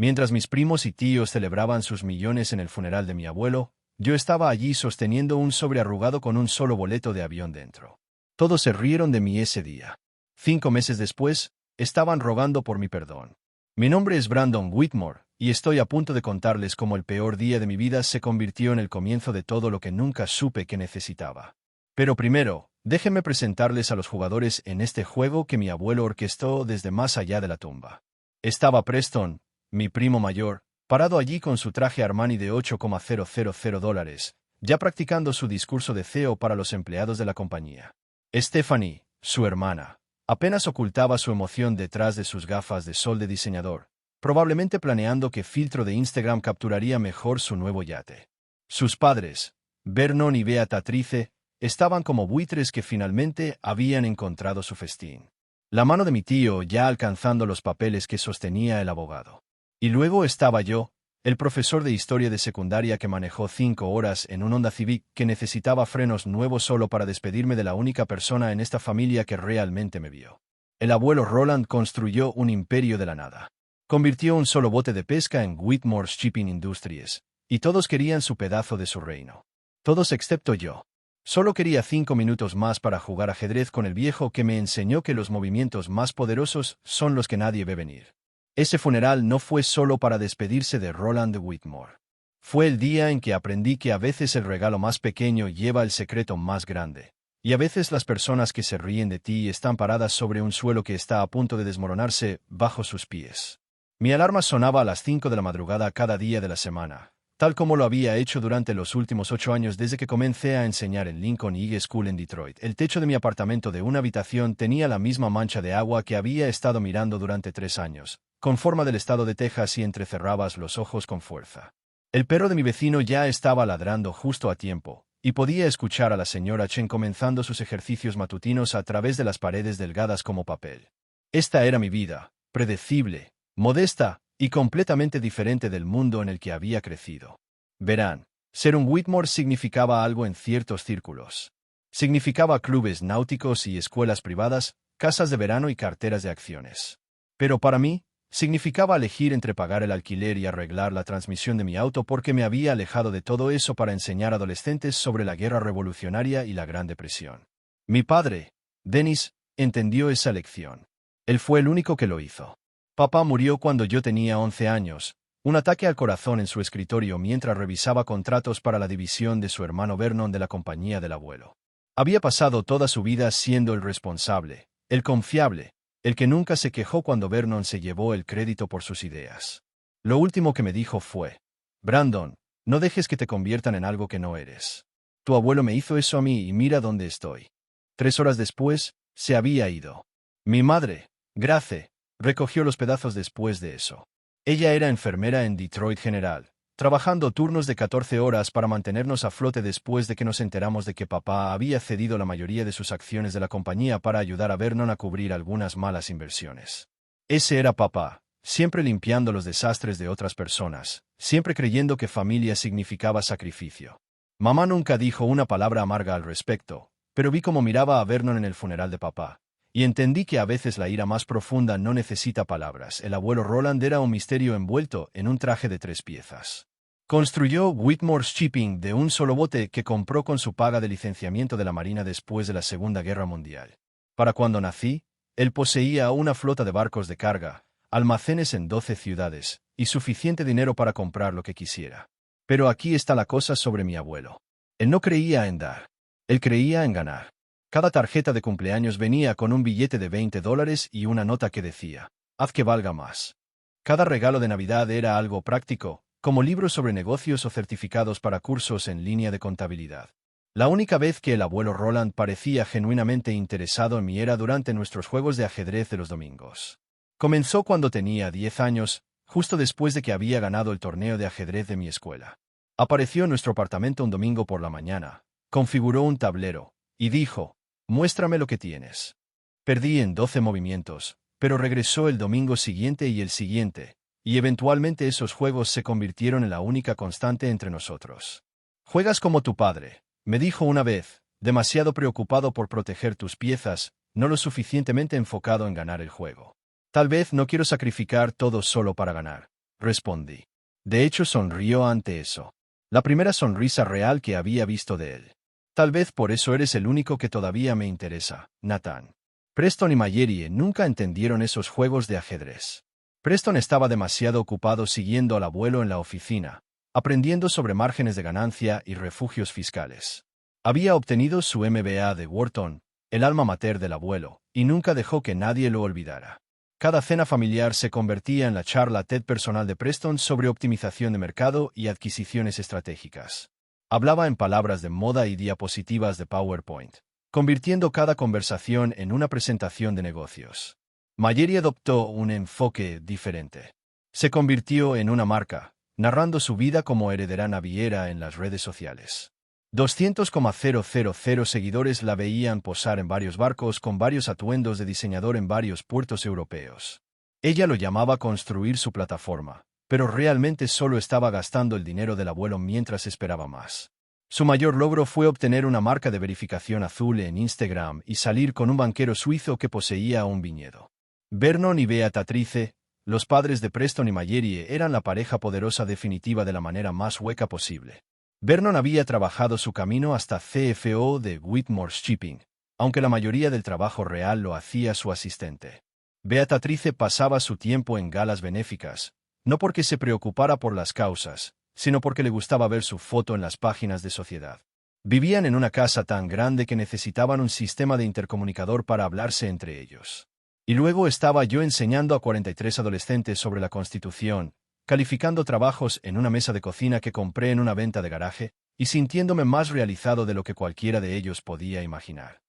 Mientras mis primos y tíos celebraban sus millones en el funeral de mi abuelo, yo estaba allí sosteniendo un sobre arrugado con un solo boleto de avión dentro. Todos se rieron de mí ese día. 5 meses después, estaban rogando por mi perdón. Mi nombre es Brandon Whitmore, y estoy a punto de contarles cómo el peor día de mi vida se convirtió en el comienzo de todo lo que nunca supe que necesitaba. Pero primero, déjenme presentarles a los jugadores en este juego que mi abuelo orquestó desde más allá de la tumba. Estaba Preston, mi primo mayor, parado allí con su traje Armani de $8,000, ya practicando su discurso de CEO para los empleados de la compañía. Stephanie, su hermana, apenas ocultaba su emoción detrás de sus gafas de sol de diseñador, probablemente planeando qué filtro de Instagram capturaría mejor su nuevo yate. Sus padres, Vernon y Beatrice, estaban como buitres que finalmente habían encontrado su festín. La mano de mi tío ya alcanzando los papeles que sostenía el abogado. Y luego estaba yo, el profesor de historia de secundaria que manejó 5 horas en un Honda Civic que necesitaba frenos nuevos solo para despedirme de la única persona en esta familia que realmente me vio. El abuelo Roland construyó un imperio de la nada. Convirtió un solo bote de pesca en Whitmore's Shipping Industries, y todos querían su pedazo de su reino. Todos excepto yo. Solo quería 5 minutos más para jugar ajedrez con el viejo que me enseñó que los movimientos más poderosos son los que nadie ve venir. Ese funeral no fue solo para despedirse de Roland Whitmore. Fue el día en que aprendí que a veces el regalo más pequeño lleva el secreto más grande. Y a veces las personas que se ríen de ti están paradas sobre un suelo que está a punto de desmoronarse bajo sus pies. Mi alarma sonaba a las 5 de la madrugada cada día de la semana, tal como lo había hecho durante los últimos 8 años desde que comencé a enseñar en Lincoln High School en Detroit. El techo de mi apartamento de una habitación tenía la misma mancha de agua que había estado mirando durante 3 años, con forma del estado de Texas, y entrecerrabas los ojos con fuerza. El perro de mi vecino ya estaba ladrando justo a tiempo, y podía escuchar a la señora Chen comenzando sus ejercicios matutinos a través de las paredes delgadas como papel. Esta era mi vida, predecible, modesta, y completamente diferente del mundo en el que había crecido. Verán, ser un Whitmore significaba algo en ciertos círculos. Significaba clubes náuticos y escuelas privadas, casas de verano y carteras de acciones. Pero para mí, significaba elegir entre pagar el alquiler y arreglar la transmisión de mi auto, porque me había alejado de todo eso para enseñar a adolescentes sobre la guerra revolucionaria y la Gran Depresión. Mi padre, Dennis, entendió esa lección. Él fue el único que lo hizo. Papá murió cuando yo tenía 11 años, un ataque al corazón en su escritorio mientras revisaba contratos para la división de su hermano Vernon de la compañía del abuelo. Había pasado toda su vida siendo el responsable, el confiable, el que nunca se quejó cuando Vernon se llevó el crédito por sus ideas. Lo último que me dijo fue: Brandon, no dejes que te conviertan en algo que no eres. Tu abuelo me hizo eso a mí y mira dónde estoy. 3 horas después, se había ido. Mi madre, Grace, recogió los pedazos después de eso. Ella era enfermera en Detroit General, trabajando turnos de 14 horas para mantenernos a flote después de que nos enteramos de que papá había cedido la mayoría de sus acciones de la compañía para ayudar a Vernon a cubrir algunas malas inversiones. Ese era papá, siempre limpiando los desastres de otras personas, siempre creyendo que familia significaba sacrificio. Mamá nunca dijo una palabra amarga al respecto, pero vi cómo miraba a Vernon en el funeral de papá, y entendí que a veces la ira más profunda no necesita palabras. El abuelo Roland era un misterio envuelto en un traje de 3 piezas. Construyó Whitmore's Shipping de un solo bote que compró con su paga de licenciamiento de la Marina después de la Segunda Guerra Mundial. Para cuando nací, él poseía una flota de barcos de carga, almacenes en 12 ciudades, y suficiente dinero para comprar lo que quisiera. Pero aquí está la cosa sobre mi abuelo. Él no creía en dar. Él creía en ganar. Cada tarjeta de cumpleaños venía con un billete de $20 y una nota que decía: haz que valga más. Cada regalo de Navidad era algo práctico, como libros sobre negocios o certificados para cursos en línea de contabilidad. La única vez que el abuelo Roland parecía genuinamente interesado en mí era durante nuestros juegos de ajedrez de los domingos. Comenzó cuando tenía 10 años, justo después de que había ganado el torneo de ajedrez de mi escuela. Apareció en nuestro apartamento un domingo por la mañana, configuró un tablero, y dijo: muéstrame lo que tienes. Perdí en 12 movimientos, pero regresó el domingo siguiente y el siguiente, y eventualmente esos juegos se convirtieron en la única constante entre nosotros. Juegas como tu padre, me dijo una vez, demasiado preocupado por proteger tus piezas, no lo suficientemente enfocado en ganar el juego. Tal vez no quiero sacrificar todo solo para ganar, respondí. De hecho, sonrió ante eso. La primera sonrisa real que había visto de él. Tal vez por eso eres el único que todavía me interesa, Nathan. Preston y Mallory nunca entendieron esos juegos de ajedrez. Preston estaba demasiado ocupado siguiendo al abuelo en la oficina, aprendiendo sobre márgenes de ganancia y refugios fiscales. Había obtenido su MBA de Wharton, el alma mater del abuelo, y nunca dejó que nadie lo olvidara. Cada cena familiar se convertía en la charla TED personal de Preston sobre optimización de mercado y adquisiciones estratégicas. Hablaba en palabras de moda y diapositivas de PowerPoint, convirtiendo cada conversación en una presentación de negocios. Mallory adoptó un enfoque diferente. Se convirtió en una marca, narrando su vida como heredera naviera en las redes sociales. 200,000 seguidores la veían posar en varios barcos con varios atuendos de diseñador en varios puertos europeos. Ella lo llamaba construir su plataforma, pero realmente solo estaba gastando el dinero del abuelo mientras esperaba más. Su mayor logro fue obtener una marca de verificación azul en Instagram y salir con un banquero suizo que poseía un viñedo. Vernon y Beatrice, los padres de Preston y Mallory, eran la pareja poderosa definitiva de la manera más hueca posible. Vernon había trabajado su camino hasta CFO de Whitmore's Shipping, aunque la mayoría del trabajo real lo hacía su asistente. Beatrice pasaba su tiempo en galas benéficas, no porque se preocupara por las causas, sino porque le gustaba ver su foto en las páginas de Sociedad. Vivían en una casa tan grande que necesitaban un sistema de intercomunicador para hablarse entre ellos. Y luego estaba yo enseñando a 43 adolescentes sobre la Constitución, calificando trabajos en una mesa de cocina que compré en una venta de garaje, y sintiéndome más realizado de lo que cualquiera de ellos podía imaginar.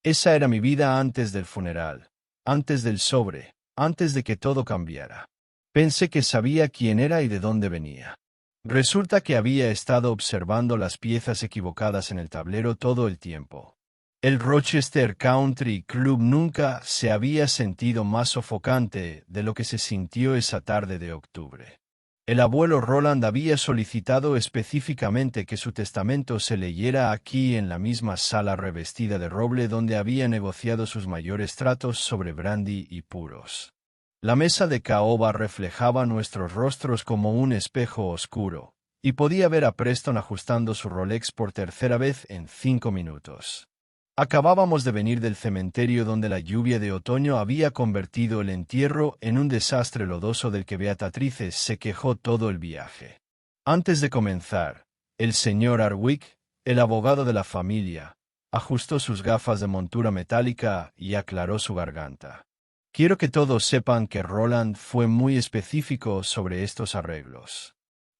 Esa era mi vida antes del funeral, antes del sobre, antes de que todo cambiara. Pensé que sabía quién era y de dónde venía. Resulta que había estado observando las piezas equivocadas en el tablero todo el tiempo. El Rochester Country Club nunca se había sentido más sofocante de lo que se sintió esa tarde de octubre. El abuelo Roland había solicitado específicamente que su testamento se leyera aquí en la misma sala revestida de roble donde había negociado sus mayores tratos sobre brandy y puros. La mesa de caoba reflejaba nuestros rostros como un espejo oscuro, y podía ver a Preston ajustando su Rolex por tercera vez en 5 minutos. Acabábamos de venir del cementerio donde la lluvia de otoño había convertido el entierro en un desastre lodoso del que Beatrice se quejó todo el viaje. Antes de comenzar, el señor Hardwick, el abogado de la familia, ajustó sus gafas de montura metálica y aclaró su garganta. Quiero que todos sepan que Roland fue muy específico sobre estos arreglos.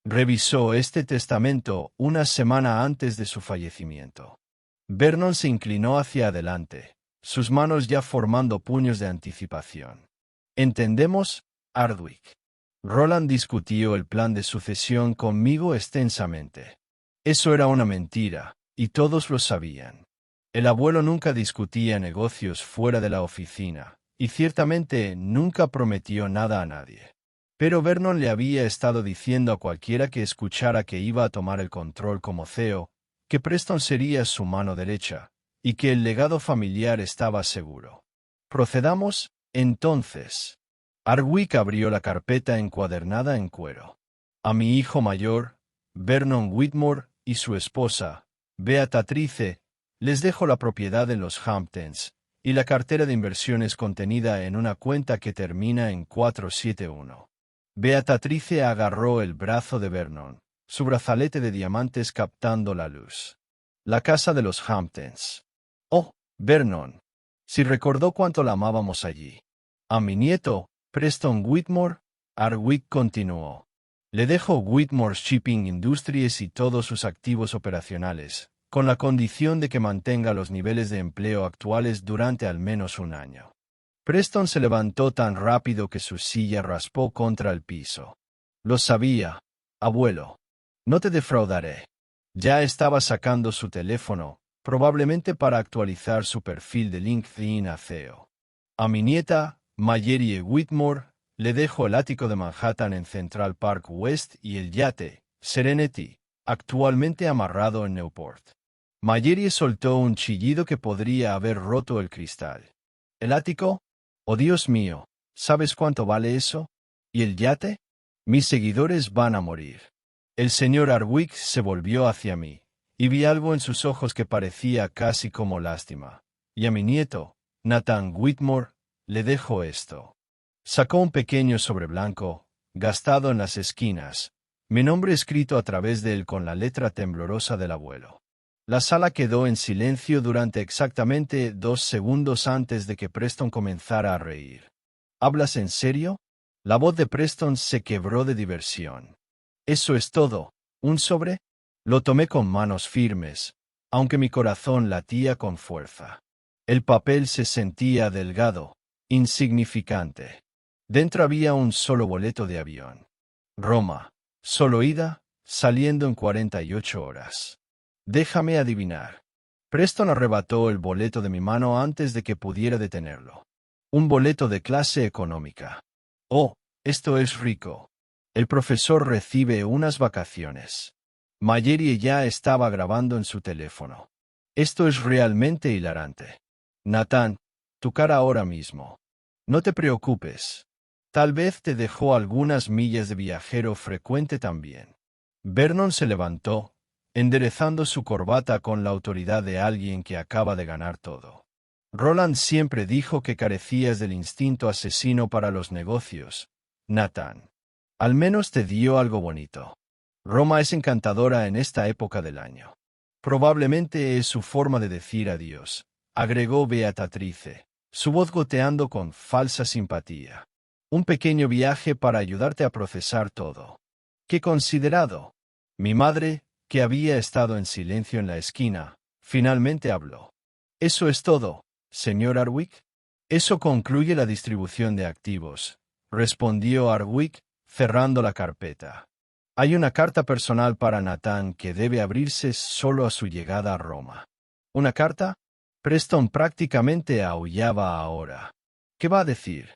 Revisó este testamento una semana antes de su fallecimiento. Vernon se inclinó hacia adelante, sus manos ya formando puños de anticipación. ¿Entendemos, Hardwick? Roland discutió el plan de sucesión conmigo extensamente. Eso era una mentira, y todos lo sabían. El abuelo nunca discutía negocios fuera de la oficina, y ciertamente nunca prometió nada a nadie. Pero Vernon le había estado diciendo a cualquiera que escuchara que iba a tomar el control como CEO, que Preston sería su mano derecha, y que el legado familiar estaba seguro. Procedamos, entonces. Hardwick abrió la carpeta encuadernada en cuero. A mi hijo mayor, Vernon Whitmore, y su esposa, Beatrice, les dejo la propiedad en los Hamptons, y la cartera de inversiones contenida en una cuenta que termina en 471. Beatrice agarró el brazo de Vernon, su brazalete de diamantes captando la luz. La casa de los Hamptons. Oh, Vernon. Si recordó cuánto la amábamos allí. A mi nieto, Preston Whitmore, Hardwick continuó. Le dejo Whitmore's Shipping Industries y todos sus activos operacionales, con la condición de que mantenga los niveles de empleo actuales durante al menos un año. Preston se levantó tan rápido que su silla raspó contra el piso. Lo sabía, abuelo. No te defraudaré. Ya estaba sacando su teléfono, probablemente para actualizar su perfil de LinkedIn a CEO. A mi nieta, Mallory Whitmore, le dejo el ático de Manhattan en Central Park West y el yate, Serenity, actualmente amarrado en Newport. Mallory soltó un chillido que podría haber roto el cristal. ¿El ático? Oh, Dios mío, ¿sabes cuánto vale eso? ¿Y el yate? Mis seguidores van a morir. El señor Hardwick se volvió hacia mí, y vi algo en sus ojos que parecía casi como lástima. Y a mi nieto, Nathan Whitmore, le dejo esto. Sacó un pequeño sobre blanco, gastado en las esquinas, mi nombre escrito a través de él con la letra temblorosa del abuelo. La sala quedó en silencio durante exactamente 2 segundos antes de que Preston comenzara a reír. ¿Hablas en serio? La voz de Preston se quebró de diversión. Eso es todo. ¿Un sobre? Lo tomé con manos firmes, aunque mi corazón latía con fuerza. El papel se sentía delgado, insignificante. Dentro había un solo boleto de avión. Roma, solo ida, saliendo en 48 horas. Déjame adivinar. Preston arrebató el boleto de mi mano antes de que pudiera detenerlo. Un boleto de clase económica. Oh, esto es rico. El profesor recibe unas vacaciones. Mayeri ya estaba grabando en su teléfono. Esto es realmente hilarante. Nathan, tu cara ahora mismo. No te preocupes. Tal vez te dejó algunas millas de viajero frecuente también. Vernon se levantó, enderezando su corbata con la autoridad de alguien que acaba de ganar todo. Roland siempre dijo que carecías del instinto asesino para los negocios, Nathan. Al menos te dio algo bonito. Roma es encantadora en esta época del año. Probablemente es su forma de decir adiós, agregó Beatatrice, su voz goteando con falsa simpatía. Un pequeño viaje para ayudarte a procesar todo. ¡Qué considerado! Mi madre, que había estado en silencio en la esquina, finalmente habló. ¿Eso es todo, señor Hardwick? Eso concluye la distribución de activos, respondió Hardwick, cerrando la carpeta. Hay una carta personal para Nathan que debe abrirse solo a su llegada a Roma. ¿Una carta? Preston prácticamente aullaba ahora. ¿Qué va a decir?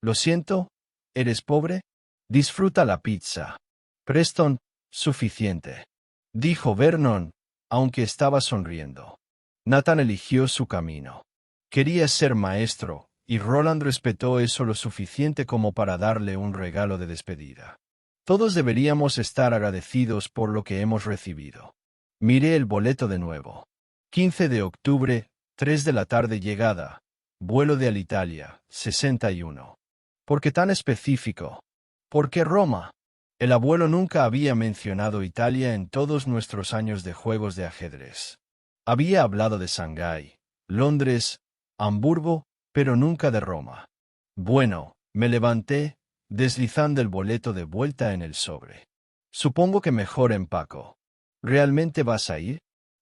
Lo siento, ¿eres pobre? Disfruta la pizza. Preston, suficiente, dijo Vernon, aunque estaba sonriendo. Nathan eligió su camino. Quería ser maestro, y Roland respetó eso lo suficiente como para darle un regalo de despedida. Todos deberíamos estar agradecidos por lo que hemos recibido. Miré el boleto de nuevo. 15 de octubre, 3 de la tarde llegada. Vuelo de Alitalia, 61. ¿Por qué tan específico? ¿Por qué Roma? El abuelo nunca había mencionado Italia en todos nuestros años de juegos de ajedrez. Había hablado de Shanghái, Londres, Hamburgo, pero nunca de Roma. Bueno, me levanté, deslizando el boleto de vuelta en el sobre. Supongo que mejor empaco. ¿Realmente vas a ir?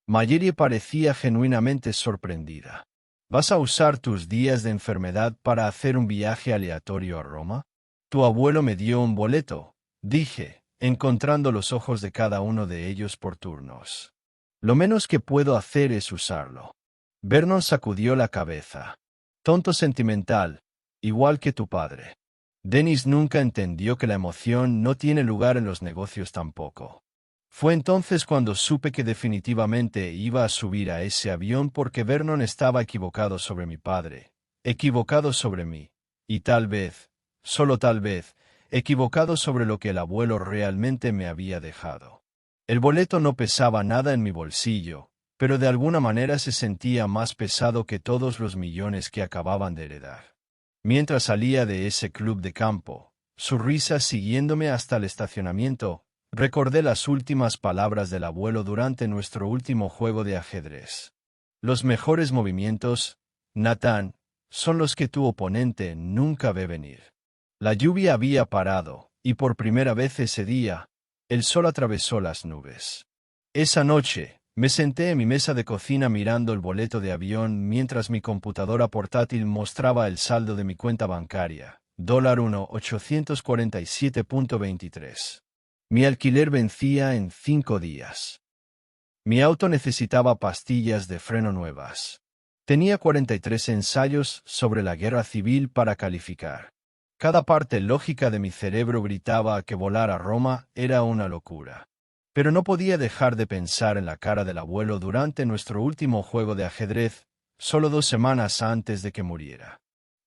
Mayeri parecía genuinamente sorprendida. ¿Vas a usar tus días de enfermedad para hacer un viaje aleatorio a Roma? Tu abuelo me dio un boleto, dije, encontrando los ojos de cada uno de ellos por turnos. Lo menos que puedo hacer es usarlo. Vernon sacudió la cabeza. Tonto sentimental, igual que tu padre. Dennis nunca entendió que la emoción no tiene lugar en los negocios tampoco. Fue entonces cuando supe que definitivamente iba a subir a ese avión porque Vernon estaba equivocado sobre mi padre, equivocado sobre mí, y tal vez, solo tal vez, equivocado sobre lo que el abuelo realmente me había dejado. El boleto no pesaba nada en mi bolsillo, pero de alguna manera se sentía más pesado que todos los millones que acababan de heredar. Mientras salía de ese club de campo, su risa siguiéndome hasta el estacionamiento, recordé las últimas palabras del abuelo durante nuestro último juego de ajedrez. Los mejores movimientos, Nathan, son los que tu oponente nunca ve venir. La lluvia había parado, y por primera vez ese día, el sol atravesó las nubes. Esa noche, me senté en mi mesa de cocina mirando el boleto de avión mientras mi computadora portátil mostraba el saldo de mi cuenta bancaria, $1,847.23. Mi alquiler vencía en 5 días. Mi auto necesitaba pastillas de freno nuevas. Tenía 43 ensayos sobre la guerra civil para calificar. Cada parte lógica de mi cerebro gritaba que volar a Roma era una locura. Pero no podía dejar de pensar en la cara del abuelo durante nuestro último juego de ajedrez, solo 2 semanas antes de que muriera.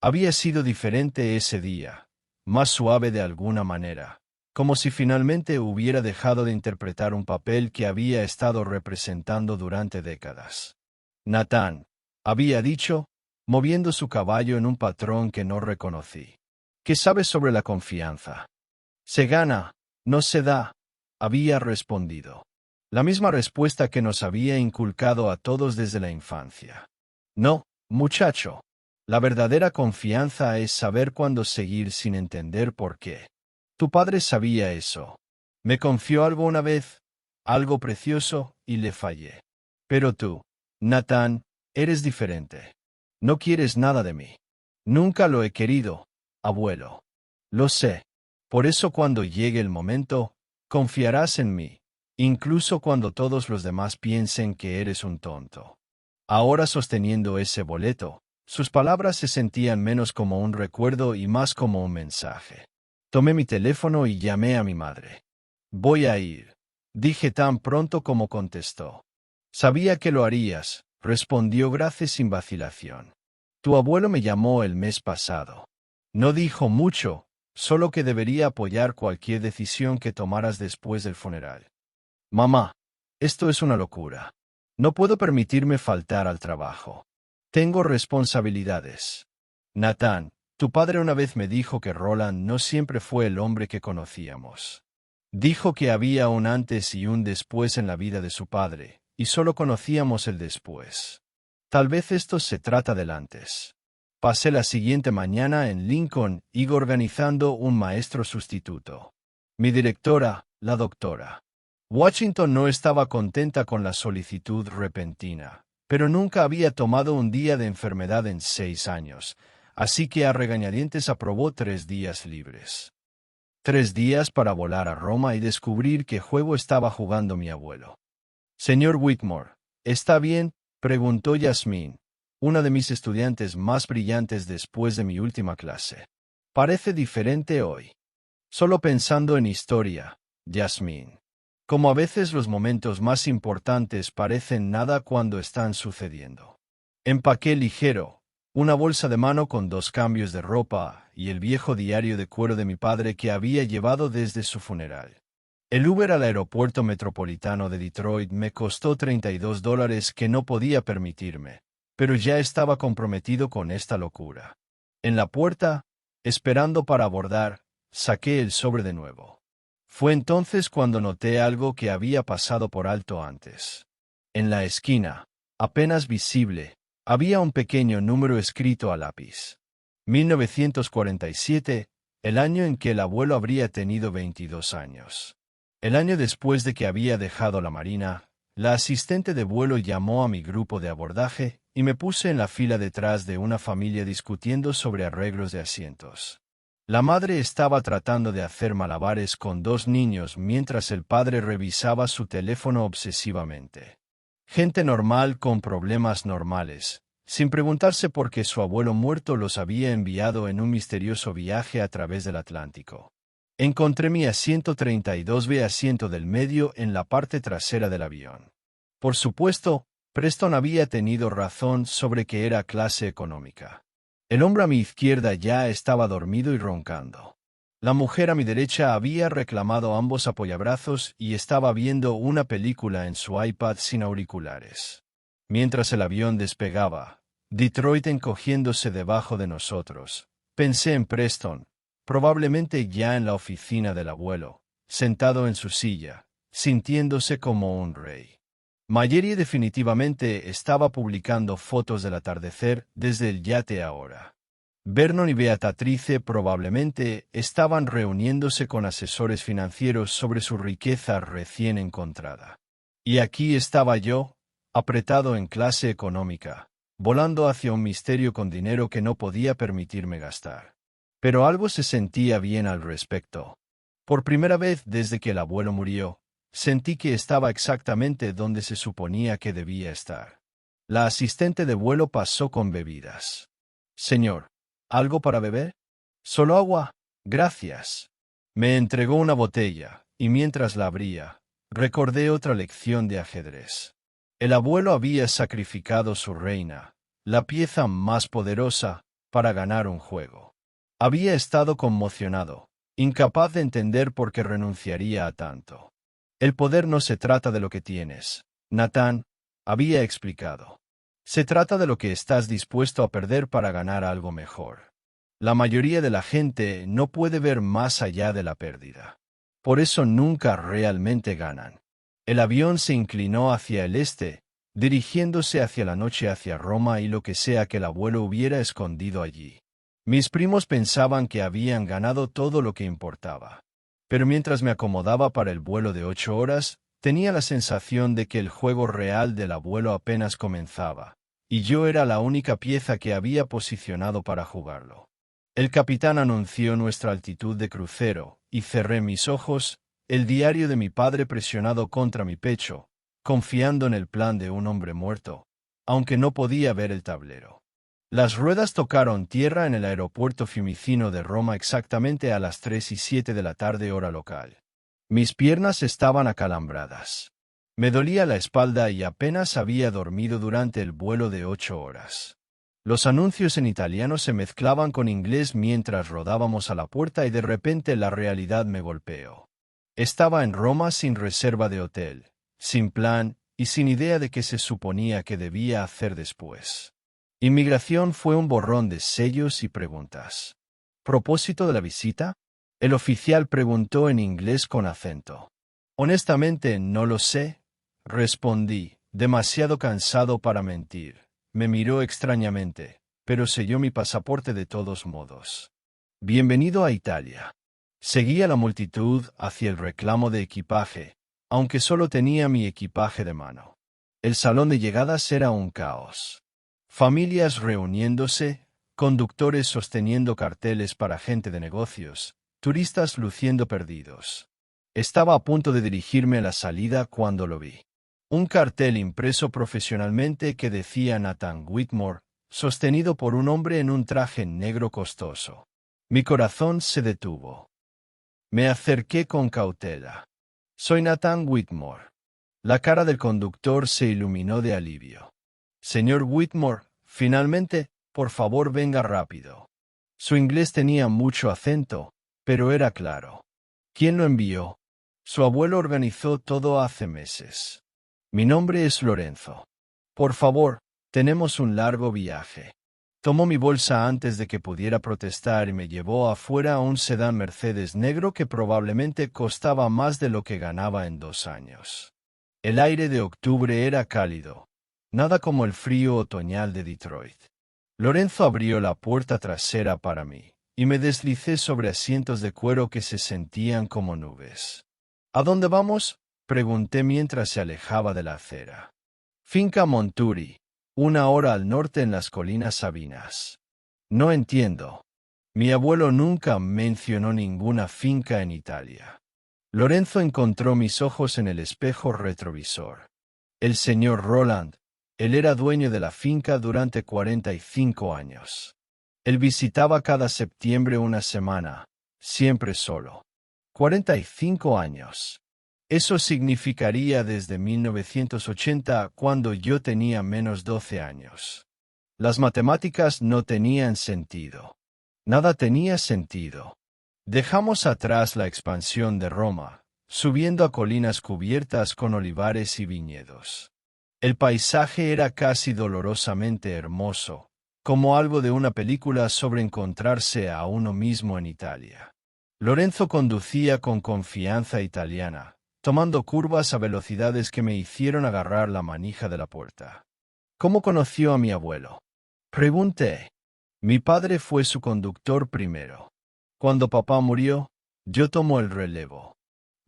Había sido diferente ese día, más suave de alguna manera. como si finalmente hubiera dejado de interpretar un papel que había estado representando durante décadas. Nathan, había dicho, moviendo su caballo en un patrón que no reconocí. ¿Qué sabes sobre la confianza? Se gana, no se da, había respondido. La misma respuesta que nos había inculcado a todos desde la infancia. No, muchacho. La verdadera confianza es saber cuándo seguir sin entender por qué. Tu padre sabía eso. Me confió algo una vez, algo precioso, y le fallé. Pero tú, Nathan, eres diferente. No quieres nada de mí. Nunca lo he querido, abuelo. Lo sé. Por eso cuando llegue el momento, confiarás en mí, incluso cuando todos los demás piensen que eres un tonto. Ahora sosteniendo ese boleto, sus palabras se sentían menos como un recuerdo y más como un mensaje. Tomé mi teléfono y llamé a mi madre. Voy a ir, dije tan pronto como contestó. Sabía que lo harías, respondió Grace sin vacilación. Tu abuelo me llamó el mes pasado. No dijo mucho, solo que debería apoyar cualquier decisión que tomaras después del funeral. Mamá, esto es una locura. No puedo permitirme faltar al trabajo. Tengo responsabilidades. Nathan, tu padre una vez me dijo que Roland no siempre fue el hombre que conocíamos. Dijo que había un antes y un después en la vida de su padre, y solo conocíamos el después. Tal vez esto se trata del antes. Pasé la siguiente mañana en Lincoln y organizando un maestro sustituto. Mi directora, la doctora Washington, no estaba contenta con la solicitud repentina, pero nunca había tomado un día de enfermedad en 6 años, así que a regañadientes aprobó 3 días libres. 3 días para volar a Roma y descubrir qué juego estaba jugando mi abuelo. Señor Whitmore, ¿está bien?, preguntó Yasmín, una de mis estudiantes más brillantes después de mi última clase. Parece diferente hoy. Solo pensando en historia, Yasmín. Como a veces los momentos más importantes parecen nada cuando están sucediendo. Empaqué ligero, una bolsa de mano con 2 cambios de ropa y el viejo diario de cuero de mi padre que había llevado desde su funeral. El Uber al aeropuerto metropolitano de Detroit me costó $32 que no podía permitirme, pero ya estaba comprometido con esta locura. En la puerta, esperando para abordar, saqué el sobre de nuevo. Fue entonces cuando noté algo que había pasado por alto antes. En la esquina, apenas visible, había un pequeño número escrito a lápiz. 1947, el año en que el abuelo habría tenido 22 años. El año después de que había dejado la marina, la asistente de vuelo llamó a mi grupo de abordaje y me puse en la fila detrás de una familia discutiendo sobre arreglos de asientos. La madre estaba tratando de hacer malabares con 2 niños mientras el padre revisaba su teléfono obsesivamente. Gente normal con problemas normales, sin preguntarse por qué su abuelo muerto los había enviado en un misterioso viaje a través del Atlántico. Encontré mi asiento 32B, asiento del medio, en la parte trasera del avión. Por supuesto, Preston había tenido razón sobre que era clase económica. El hombre a mi izquierda ya estaba dormido y roncando. La mujer a mi derecha había reclamado ambos apoyabrazos y estaba viendo una película en su iPad sin auriculares. Mientras el avión despegaba, Detroit encogiéndose debajo de nosotros, pensé en Preston, probablemente ya en la oficina del abuelo, sentado en su silla, sintiéndose como un rey. Mayeri definitivamente estaba publicando fotos del atardecer desde el yate ahora. Vernon y Beatrice probablemente estaban reuniéndose con asesores financieros sobre su riqueza recién encontrada. Y aquí estaba yo, apretado en clase económica, volando hacia un misterio con dinero que no podía permitirme gastar. Pero algo se sentía bien al respecto. Por primera vez desde que el abuelo murió, sentí que estaba exactamente donde se suponía que debía estar. La asistente de vuelo pasó con bebidas. Señor, ¿algo para beber? Solo agua, gracias. Me entregó una botella, y mientras la abría, recordé otra lección de ajedrez. El abuelo había sacrificado su reina, la pieza más poderosa, para ganar un juego. Había estado conmocionado, incapaz de entender por qué renunciaría a tanto. El poder no se trata de lo que tienes, Nathan, había explicado. Se trata de lo que estás dispuesto a perder para ganar algo mejor. La mayoría de la gente no puede ver más allá de la pérdida. Por eso nunca realmente ganan. El avión se inclinó hacia el este, dirigiéndose hacia la noche hacia Roma y lo que sea que el abuelo hubiera escondido allí. Mis primos pensaban que habían ganado todo lo que importaba. Pero mientras me acomodaba para el vuelo de 8 horas, tenía la sensación de que el juego real del abuelo apenas comenzaba, y yo era la única pieza que había posicionado para jugarlo. El capitán anunció nuestra altitud de crucero, y cerré mis ojos, el diario de mi padre presionado contra mi pecho, confiando en el plan de un hombre muerto, aunque no podía ver el tablero. Las ruedas tocaron tierra en el aeropuerto Fiumicino de Roma exactamente a las 3:07 de la tarde hora local. Mis piernas estaban acalambradas. Me dolía la espalda y apenas había dormido durante el vuelo de 8 horas. Los anuncios en italiano se mezclaban con inglés mientras rodábamos a la puerta y de repente la realidad me golpeó. Estaba en Roma sin reserva de hotel, sin plan y sin idea de qué se suponía que debía hacer después. Inmigración fue un borrón de sellos y preguntas. ¿Propósito de la visita? El oficial preguntó en inglés con acento. Honestamente, no lo sé, respondí, demasiado cansado para mentir. Me miró extrañamente, pero selló mi pasaporte de todos modos. Bienvenido a Italia. Seguí a la multitud hacia el reclamo de equipaje, aunque solo tenía mi equipaje de mano. El salón de llegadas era un caos. Familias reuniéndose, conductores sosteniendo carteles para gente de negocios, turistas luciendo perdidos. Estaba a punto de dirigirme a la salida cuando lo vi. Un cartel impreso profesionalmente que decía Nathan Whitmore, sostenido por un hombre en un traje negro costoso. Mi corazón se detuvo. Me acerqué con cautela. Soy Nathan Whitmore. La cara del conductor se iluminó de alivio. Señor Whitmore, finalmente, por favor venga rápido. Su inglés tenía mucho acento, pero era claro. ¿Quién lo envió? Su abuelo organizó todo hace meses. Mi nombre es Lorenzo. Por favor, tenemos un largo viaje. Tomó mi bolsa antes de que pudiera protestar y me llevó afuera a un sedán Mercedes negro que probablemente costaba más de lo que ganaba en 2 años. El aire de octubre era cálido, nada como el frío otoñal de Detroit. Lorenzo abrió la puerta trasera para mí, y me deslicé sobre asientos de cuero que se sentían como nubes. ¿A dónde vamos?, pregunté mientras se alejaba de la acera. Finca Monturi, 1 hora al norte en las colinas Sabinas. No entiendo. Mi abuelo nunca mencionó ninguna finca en Italia. Lorenzo encontró mis ojos en el espejo retrovisor. El señor Roland, él era dueño de la finca durante 45 años. Él visitaba cada septiembre una semana, siempre solo. 45 años. Eso significaría desde 1980, cuando yo tenía menos 12 años. Las matemáticas no tenían sentido. Nada tenía sentido. Dejamos atrás la expansión de Roma, subiendo a colinas cubiertas con olivares y viñedos. El paisaje era casi dolorosamente hermoso, como algo de una película sobre encontrarse a uno mismo en Italia. Lorenzo conducía con confianza italiana, tomando curvas a velocidades que me hicieron agarrar la manija de la puerta. ¿Cómo conoció a mi abuelo?, pregunté. Mi padre fue su conductor primero. Cuando papá murió, yo tomo el relevo.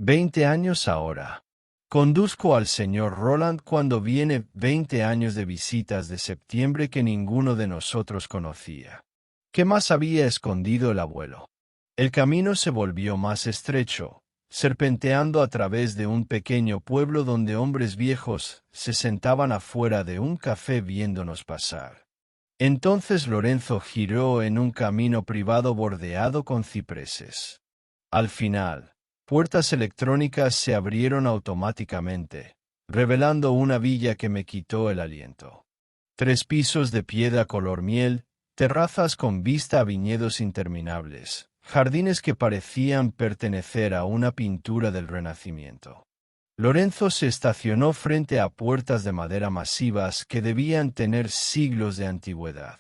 20 años ahora. Conduzco al señor Roland cuando viene 20 años de visitas de septiembre que ninguno de nosotros conocía. ¿Qué más había escondido el abuelo? El camino se volvió más estrecho, serpenteando a través de un pequeño pueblo donde hombres viejos se sentaban afuera de un café viéndonos pasar. Entonces Lorenzo giró en un camino privado bordeado con cipreses. Al final, puertas electrónicas se abrieron automáticamente, revelando una villa que me quitó el aliento. 3 pisos de piedra color miel, terrazas con vista a viñedos interminables, jardines que parecían pertenecer a una pintura del Renacimiento. Lorenzo se estacionó frente a puertas de madera masivas que debían tener siglos de antigüedad.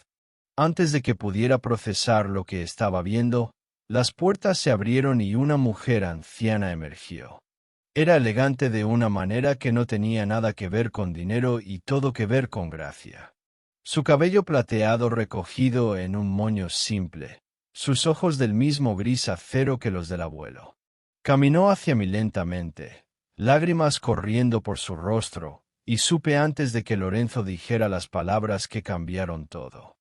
Antes de que pudiera procesar lo que estaba viendo, las puertas se abrieron y una mujer anciana emergió. Era elegante de una manera que no tenía nada que ver con dinero y todo que ver con gracia. Su cabello plateado recogido en un moño simple, sus ojos del mismo gris acero que los del abuelo. Caminó hacia mí lentamente, lágrimas corriendo por su rostro, y supe antes de que Lorenzo dijera las palabras que cambiaron todo.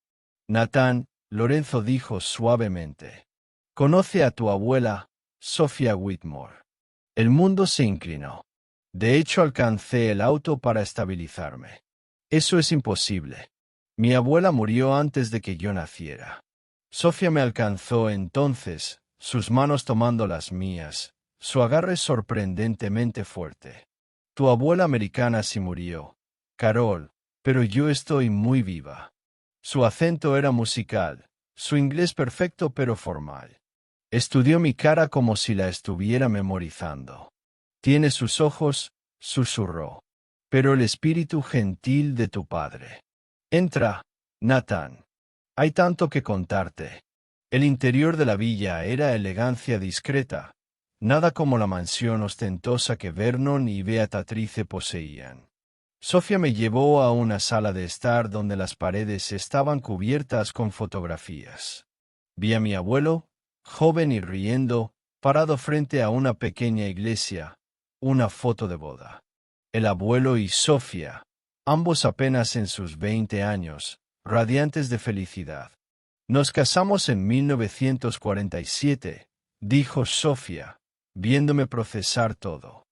Nathan, Lorenzo dijo suavemente. Conoce a tu abuela, Sophia Whitmore. El mundo se inclinó. De hecho, alcancé el auto para estabilizarme. Eso es imposible. Mi abuela murió antes de que yo naciera. Sophia me alcanzó entonces, sus manos tomando las mías, su agarre sorprendentemente fuerte. Tu abuela americana sí murió, Carol, pero yo estoy muy viva. Su acento era musical, su inglés perfecto pero formal. Estudió mi cara como si la estuviera memorizando. Tiene sus ojos, susurró. Pero el espíritu gentil de tu padre. Entra, Nathan. Hay tanto que contarte. El interior de la villa era elegancia discreta, nada como la mansión ostentosa que Vernon y Beatrice poseían. Sophia me llevó a una sala de estar donde las paredes estaban cubiertas con fotografías. Vi a mi abuelo, joven y riendo, parado frente a una pequeña iglesia, una foto de boda. El abuelo y Sophia, ambos apenas en sus 20 años, radiantes de felicidad. Nos casamos en 1947, dijo Sophia, viéndome procesar todo.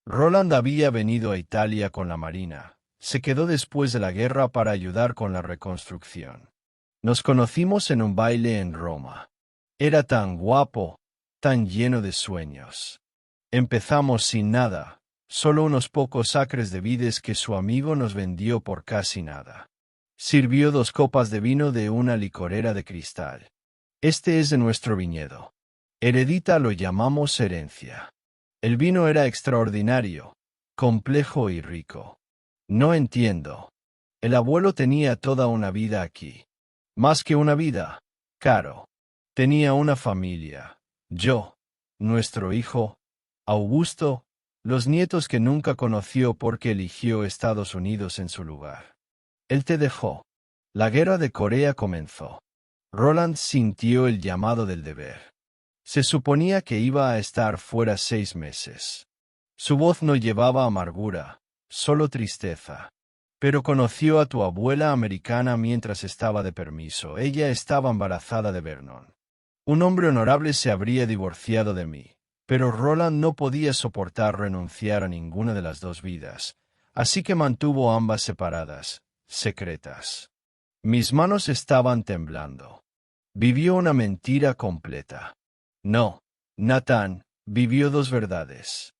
Roland había venido a Italia con la Marina. Se quedó después de la guerra para ayudar con la reconstrucción. Nos conocimos en un baile en Roma. Era tan guapo, tan lleno de sueños. Empezamos sin nada, solo unos pocos acres de vides que su amigo nos vendió por casi nada. Sirvió 2 copas de vino de una licorera de cristal. Este es de nuestro viñedo. Heredita lo llamamos herencia. El vino era extraordinario, complejo y rico. No entiendo. El abuelo tenía toda una vida aquí. Más que una vida, Caro. Tenía una familia. Yo, nuestro hijo, Augusto, los nietos que nunca conoció porque eligió Estados Unidos en su lugar. Él te dejó. La guerra de Corea comenzó. Roland sintió el llamado del deber. Se suponía que iba a estar fuera 6 meses. Su voz no llevaba amargura, solo tristeza. Pero conoció a tu abuela americana mientras estaba de permiso. Ella estaba embarazada de Vernon. Un hombre honorable se habría divorciado de mí, pero Roland no podía soportar renunciar a ninguna de las 2 vidas, así que mantuvo ambas separadas, secretas. Mis manos estaban temblando. Vivió una mentira completa. No, Nathan, vivió 2 verdades.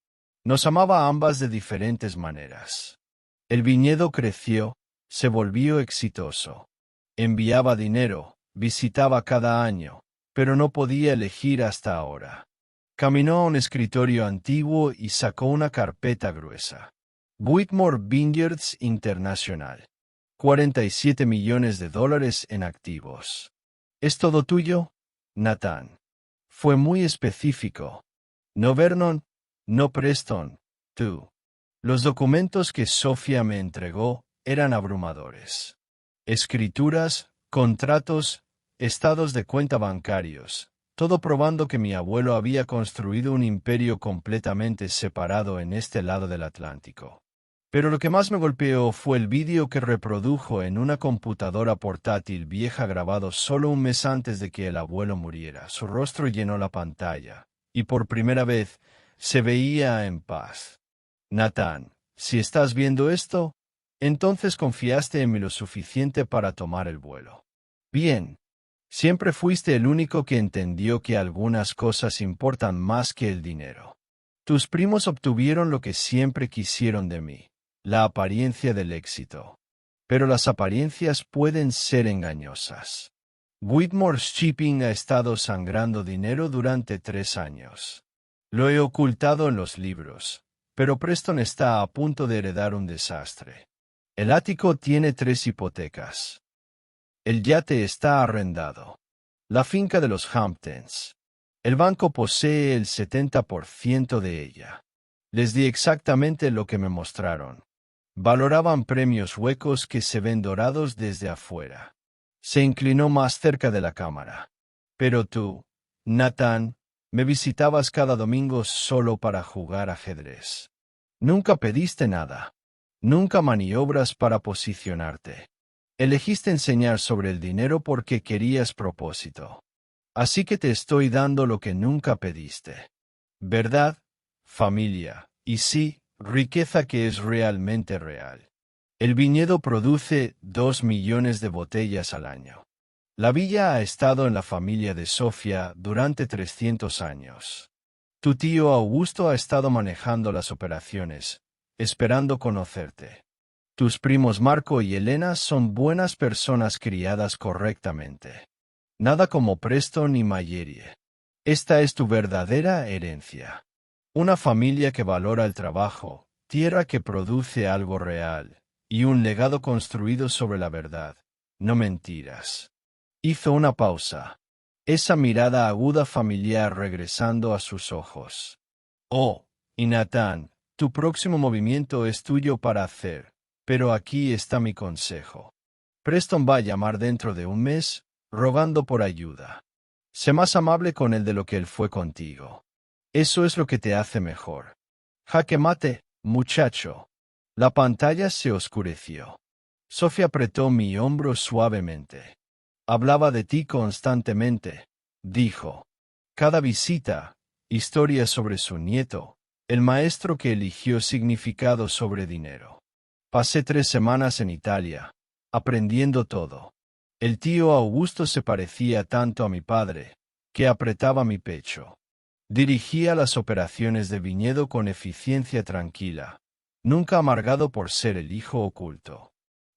Nos amaba a ambas de diferentes maneras. El viñedo creció, se volvió exitoso. Enviaba dinero, visitaba cada año, pero no podía elegir hasta ahora. Caminó a un escritorio antiguo y sacó una carpeta gruesa. Whitmore Vineyards International. $47 millones en activos. ¿Es todo tuyo, Nathan? Fue muy específico. No Vernon, no Preston, tú. Los documentos que Sophia me entregó eran abrumadores. Escrituras, contratos, estados de cuenta bancarios, todo probando que mi abuelo había construido un imperio completamente separado en este lado del Atlántico. Pero lo que más me golpeó fue el vídeo que reprodujo en una computadora portátil vieja grabado solo un mes antes de que el abuelo muriera. Su rostro llenó la pantalla, y por primera vez se veía en paz. Nathan, si estás viendo esto, entonces confiaste en mí lo suficiente para tomar el vuelo. Bien. Siempre fuiste el único que entendió que algunas cosas importan más que el dinero. Tus primos obtuvieron lo que siempre quisieron de mí, la apariencia del éxito. Pero las apariencias pueden ser engañosas. Whitmore Shipping ha estado sangrando dinero durante 3 años. Lo he ocultado en los libros, pero Preston está a punto de heredar un desastre. El ático tiene 3 hipotecas. El yate está arrendado. La finca de los Hamptons. El banco posee el 70% de ella. Les di exactamente lo que me mostraron. Valoraban premios huecos que se ven dorados desde afuera. Se inclinó más cerca de la cámara. Pero tú, Nathan, me visitabas cada domingo solo para jugar ajedrez. Nunca pediste nada. Nunca maniobras para posicionarte. Elegiste enseñar sobre el dinero porque querías propósito. Así que te estoy dando lo que nunca pediste. ¿Verdad? Familia. Y sí, riqueza que es realmente real. El viñedo produce 2 millones de botellas al año. La villa ha estado en la familia de Sofía durante 300 años. Tu tío Augusto ha estado manejando las operaciones, esperando conocerte. Tus primos Marco y Elena son buenas personas criadas correctamente. Nada como Preston y Mallerie. Esta es tu verdadera herencia. Una familia que valora el trabajo, tierra que produce algo real, y un legado construido sobre la verdad, no mentiras. Hizo una pausa. Esa mirada aguda familiar regresando a sus ojos. Oh, y Nathan, tu próximo movimiento es tuyo para hacer, pero aquí está mi consejo. Preston va a llamar dentro de un mes, rogando por ayuda. Sé más amable con él de lo que él fue contigo. Eso es lo que te hace mejor. Jaque mate, muchacho. La pantalla se oscureció. Sofía apretó mi hombro suavemente. Hablaba de ti constantemente, dijo. Cada visita, historia sobre su nieto, el maestro que eligió significado sobre dinero. Pasé 3 semanas en Italia, aprendiendo todo. El tío Augusto se parecía tanto a mi padre, que apretaba mi pecho. Dirigía las operaciones de viñedo con eficiencia tranquila, nunca amargado por ser el hijo oculto.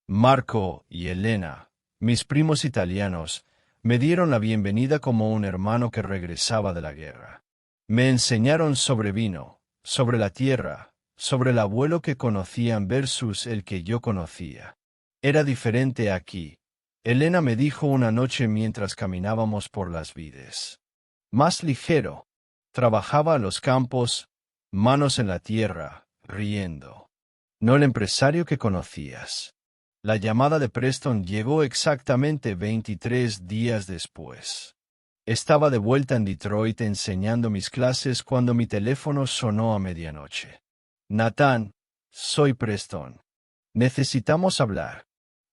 Marco y Elena, mis primos italianos, me dieron la bienvenida como un hermano que regresaba de la guerra. Me enseñaron sobre vino, sobre la tierra, sobre el abuelo que conocían versus el que yo conocía. Era diferente aquí. Elena me dijo una noche mientras caminábamos por las vides. Más ligero. Trabajaba a los campos, manos en la tierra, riendo. No el empresario que conocías. La llamada de Preston llegó exactamente 23 días después. Estaba de vuelta en Detroit enseñando mis clases cuando mi teléfono sonó a medianoche. Nathan, soy Preston. Necesitamos hablar.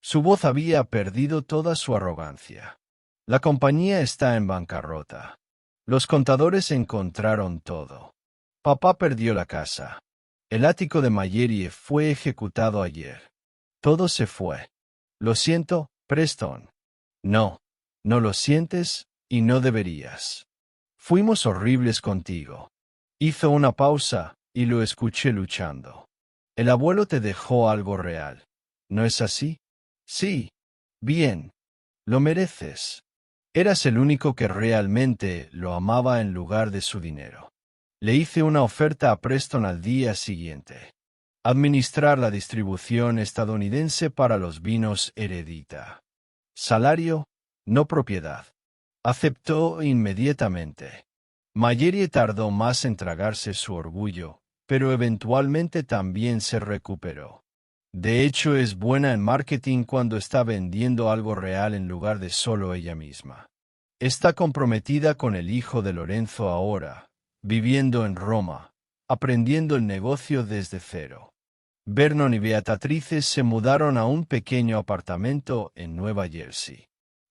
Su voz había perdido toda su arrogancia. La compañía está en bancarrota. Los contadores encontraron todo. Papá perdió la casa. El ático de Mallerie fue ejecutado ayer. Todo se fue. Lo siento, Preston. No, no lo sientes y no deberías. Fuimos horribles contigo. Hizo una pausa y lo escuché luchando. El abuelo te dejó algo real. ¿No es así? Sí. Bien. Lo mereces. Eras el único que realmente lo amaba en lugar de su dinero. Le hice una oferta a Preston al día siguiente. Administrar la distribución estadounidense para los vinos Heredita. Salario, no propiedad. Aceptó inmediatamente. Mallerie tardó más en tragarse su orgullo, pero eventualmente también se recuperó. De hecho, es buena en marketing cuando está vendiendo algo real en lugar de solo ella misma. Está comprometida con el hijo de Lorenzo ahora, viviendo en Roma, aprendiendo el negocio desde cero. Vernon y Beatrice se mudaron a un pequeño apartamento en Nueva Jersey.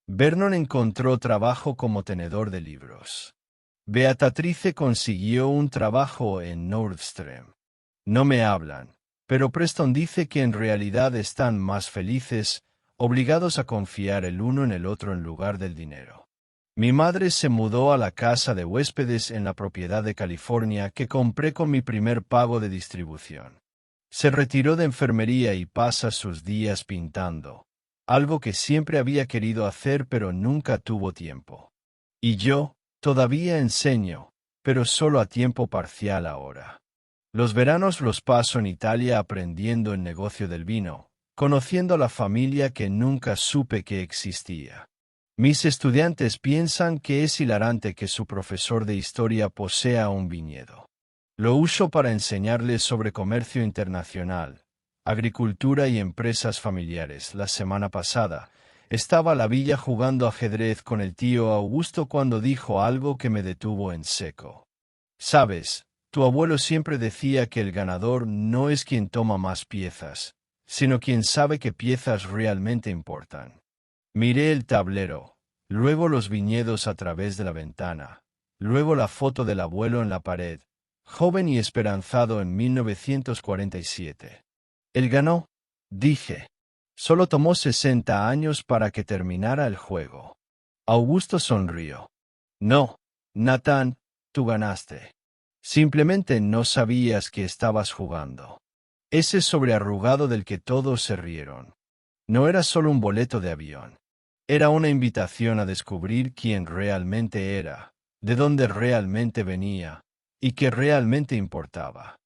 Vernon encontró trabajo como tenedor de libros. Beatrice consiguió un trabajo en Nordstrom. No me hablan, pero Preston dice que en realidad están más felices, obligados a confiar el uno en el otro en lugar del dinero. Mi madre se mudó a la casa de huéspedes en la propiedad de California que compré con mi primer pago de distribución. Se retiró de enfermería y pasa sus días pintando. algo que siempre había querido hacer pero nunca tuvo tiempo. Y yo, todavía enseño, pero solo a tiempo parcial ahora. Los veranos los paso en Italia aprendiendo el negocio del vino, conociendo a la familia que nunca supe que existía. Mis estudiantes piensan que es hilarante que su profesor de historia posea un viñedo. Lo uso para enseñarles sobre comercio internacional, agricultura y empresas familiares. La semana pasada, estaba a la villa jugando ajedrez con el tío Augusto cuando dijo algo que me detuvo en seco. Sabes, tu abuelo siempre decía que el ganador no es quien toma más piezas, sino quien sabe qué piezas realmente importan. Miré el tablero, luego los viñedos a través de la ventana, luego la foto del abuelo en la pared, joven y esperanzado en 1947. Él ganó, dije. Solo tomó 60 años para que terminara el juego. Augusto sonrió. No, Nathan, tú ganaste. Simplemente no sabías que estabas jugando. Ese sobrearrugado del que todos se rieron. No era solo un boleto de avión. Era una invitación a descubrir quién realmente era, de dónde realmente venía, y qué realmente importaba.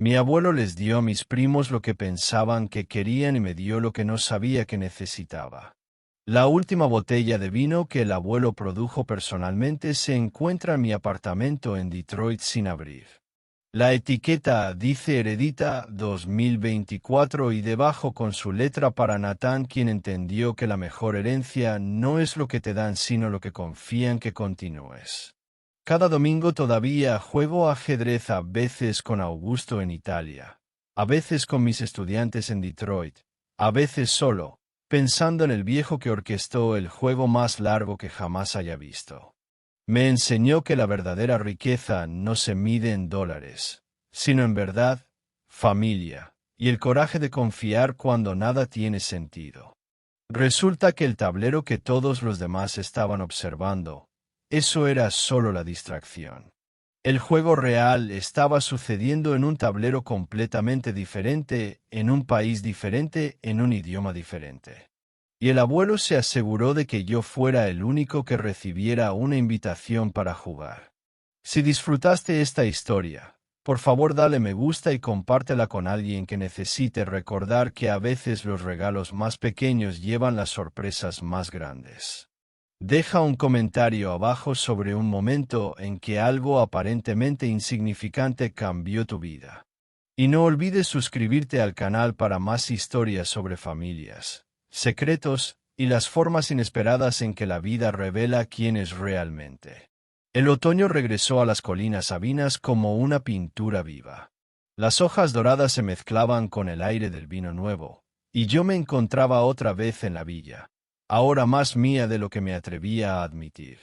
Mi abuelo les dio a mis primos lo que pensaban que querían y me dio lo que no sabía que necesitaba. La última botella de vino que el abuelo produjo personalmente se encuentra en mi apartamento en Detroit sin abrir. La etiqueta dice Heredita 2024 y debajo con su letra para Nathan, quien entendió que la mejor herencia no es lo que te dan sino lo que confían que continúes. Cada domingo todavía juego ajedrez, a veces con Augusto en Italia, a veces con mis estudiantes en Detroit, a veces solo, pensando en el viejo que orquestó el juego más largo que jamás haya visto. Me enseñó que la verdadera riqueza no se mide en dólares, sino en verdad, familia, y el coraje de confiar cuando nada tiene sentido. Resulta que el tablero que todos los demás estaban observando, eso era solo la distracción. El juego real estaba sucediendo en un tablero completamente diferente, en un país diferente, en un idioma diferente. Y el abuelo se aseguró de que yo fuera el único que recibiera una invitación para jugar. Si disfrutaste esta historia, por favor dale me gusta y compártela con alguien que necesite recordar que a veces los regalos más pequeños llevan las sorpresas más grandes. Deja un comentario abajo sobre un momento en que algo aparentemente insignificante cambió tu vida. Y no olvides suscribirte al canal para más historias sobre familias, secretos y las formas inesperadas en que la vida revela quién es realmente. El otoño regresó a las colinas sabinas como una pintura viva. Las hojas doradas se mezclaban con el aire del vino nuevo, y yo me encontraba otra vez en la villa, ahora más mía de lo que me atrevía a admitir.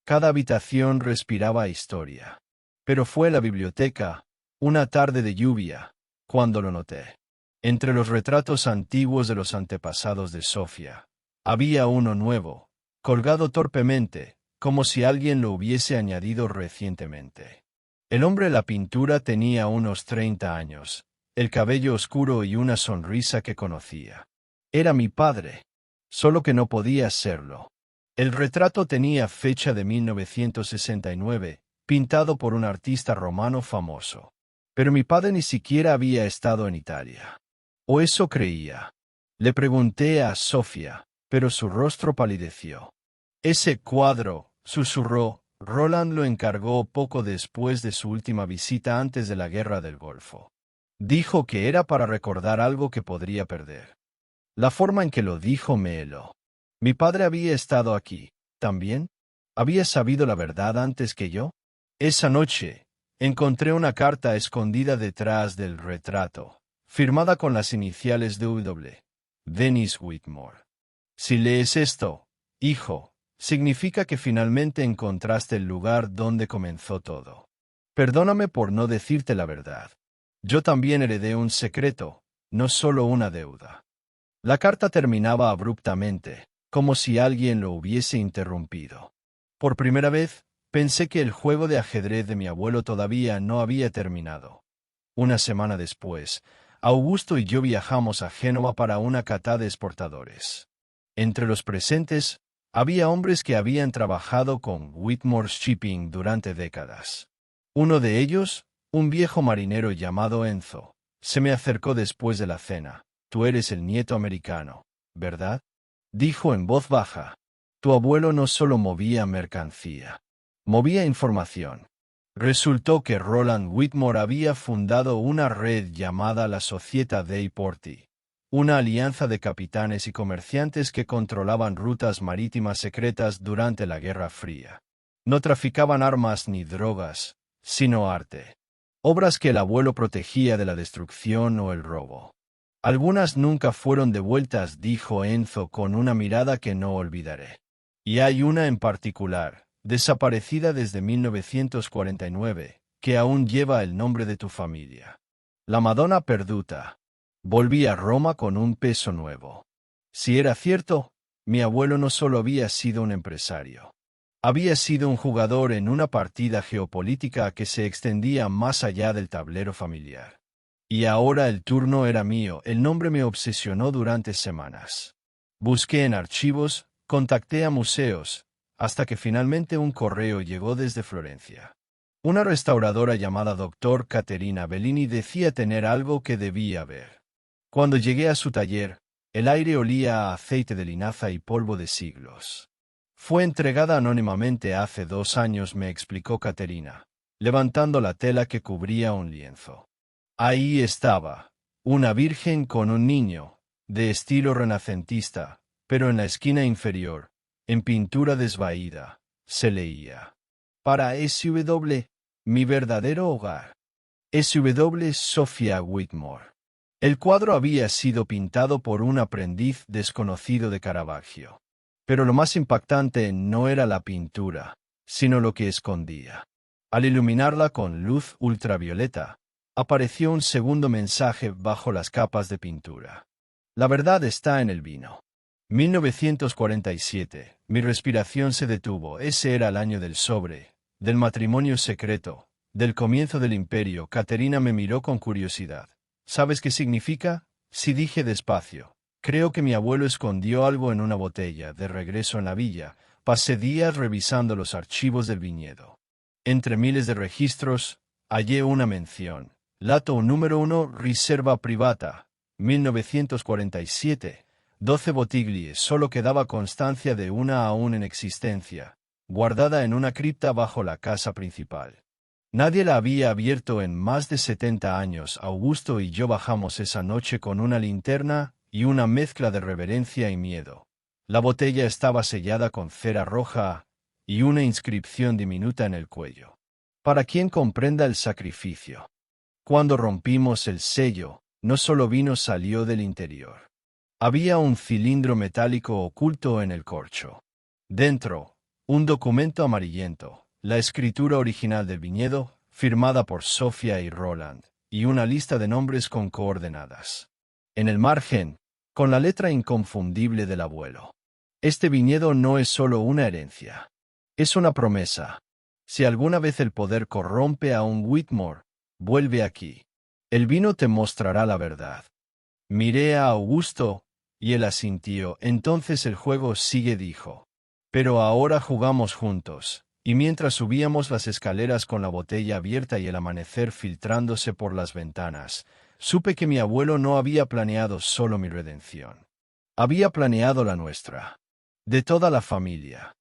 Cada habitación respiraba historia. Pero fue la biblioteca, una tarde de lluvia, cuando lo noté. Entre los retratos antiguos de los antepasados de Sofía, había uno nuevo, colgado torpemente, como si alguien lo hubiese añadido recientemente. El hombre de la pintura tenía unos 30 años, el cabello oscuro y una sonrisa que conocía. Era mi padre, solo que no podía serlo. El retrato tenía fecha de 1969, pintado por un artista romano famoso. Pero mi padre ni siquiera había estado en Italia. O eso creía. Le pregunté a Sofía, pero su rostro palideció. Ese cuadro, susurró, Roland lo encargó poco después de su última visita antes de la Guerra del Golfo. Dijo que era para recordar algo que podría perder. La forma en que lo dijo me heló. Mi padre había estado aquí, ¿también? ¿Había sabido la verdad antes que yo? Esa noche, encontré una carta escondida detrás del retrato, firmada con las iniciales W. Dennis Whitmore. Si lees esto, hijo, significa que finalmente encontraste el lugar donde comenzó todo. Perdóname por no decirte la verdad. Yo también heredé un secreto, no solo una deuda. La carta terminaba abruptamente, como si alguien lo hubiese interrumpido. Por primera vez, pensé que el juego de ajedrez de mi abuelo todavía no había terminado. Una semana después, Augusto y yo viajamos a Génova para una cata de exportadores. Entre los presentes, había hombres que habían trabajado con Whitmore Shipping durante décadas. Uno de ellos, un viejo marinero llamado Enzo, se me acercó después de la cena. «Tú eres el nieto americano, ¿verdad?», dijo en voz baja. «Tu abuelo no solo movía mercancía, movía información». Resultó que Roland Whitmore había fundado una red llamada la Società dei Porti, una alianza de capitanes y comerciantes que controlaban rutas marítimas secretas durante la Guerra Fría. No traficaban armas ni drogas, sino arte. Obras que el abuelo protegía de la destrucción o el robo. Algunas nunca fueron devueltas, dijo Enzo con una mirada que no olvidaré. Y hay una en particular, desaparecida desde 1949, que aún lleva el nombre de tu familia. La Madonna Perduta. Volví a Roma con un peso nuevo. Si era cierto, mi abuelo no solo había sido un empresario. Había sido un jugador en una partida geopolítica que se extendía más allá del tablero familiar. Y ahora el turno era mío. El nombre me obsesionó durante semanas. Busqué en archivos, contacté a museos, hasta que finalmente un correo llegó desde Florencia. Una restauradora llamada Dr. Caterina Bellini decía tener algo que debía ver. Cuando llegué a su taller, el aire olía a aceite de linaza y polvo de siglos. Fue entregada anónimamente hace 2 años, me explicó Caterina, levantando la tela que cubría un lienzo. Ahí estaba, una virgen con un niño, de estilo renacentista, pero en la esquina inferior, en pintura desvaída, se leía: «Para SW, mi verdadero hogar. SW Sophia Whitmore». El cuadro había sido pintado por un aprendiz desconocido de Caravaggio. Pero lo más impactante no era la pintura, sino lo que escondía. Al iluminarla con luz ultravioleta, apareció un segundo mensaje bajo las capas de pintura. La verdad está en el vino. 1947. Mi respiración se detuvo. Ese era el año del sobre, del matrimonio secreto, del comienzo del imperio. Caterina me miró con curiosidad. ¿Sabes qué significa? Sí, dije despacio. Creo que mi abuelo escondió algo en una botella. De regreso en la villa, pasé días revisando los archivos del viñedo. Entre miles de registros, hallé una mención. Lato número 1, Riserva Privata, 1947. 12 bottiglie. Solo quedaba constancia de una aún en existencia, guardada en una cripta bajo la casa principal. Nadie la había abierto en más de 70 años. Augusto y yo bajamos esa noche con una linterna y una mezcla de reverencia y miedo. La botella estaba sellada con cera roja y una inscripción diminuta en el cuello. Para quien comprenda el sacrificio. Cuando rompimos el sello, no solo vino salió del interior. Había un cilindro metálico oculto en el corcho. Dentro, un documento amarillento. La escritura original del viñedo, firmada por Sofía y Roland, y una lista de nombres con coordenadas. En el margen, con la letra inconfundible del abuelo. Este viñedo no es solo una herencia. Es una promesa. Si alguna vez el poder corrompe a un Whitmore, vuelve aquí. El vino te mostrará la verdad. Miré a Augusto, y él asintió. Entonces el juego sigue, dijo. Pero ahora jugamos juntos. Y mientras subíamos las escaleras con la botella abierta y el amanecer filtrándose por las ventanas, supe que mi abuelo no había planeado solo mi redención. Había planeado la nuestra. De toda la familia.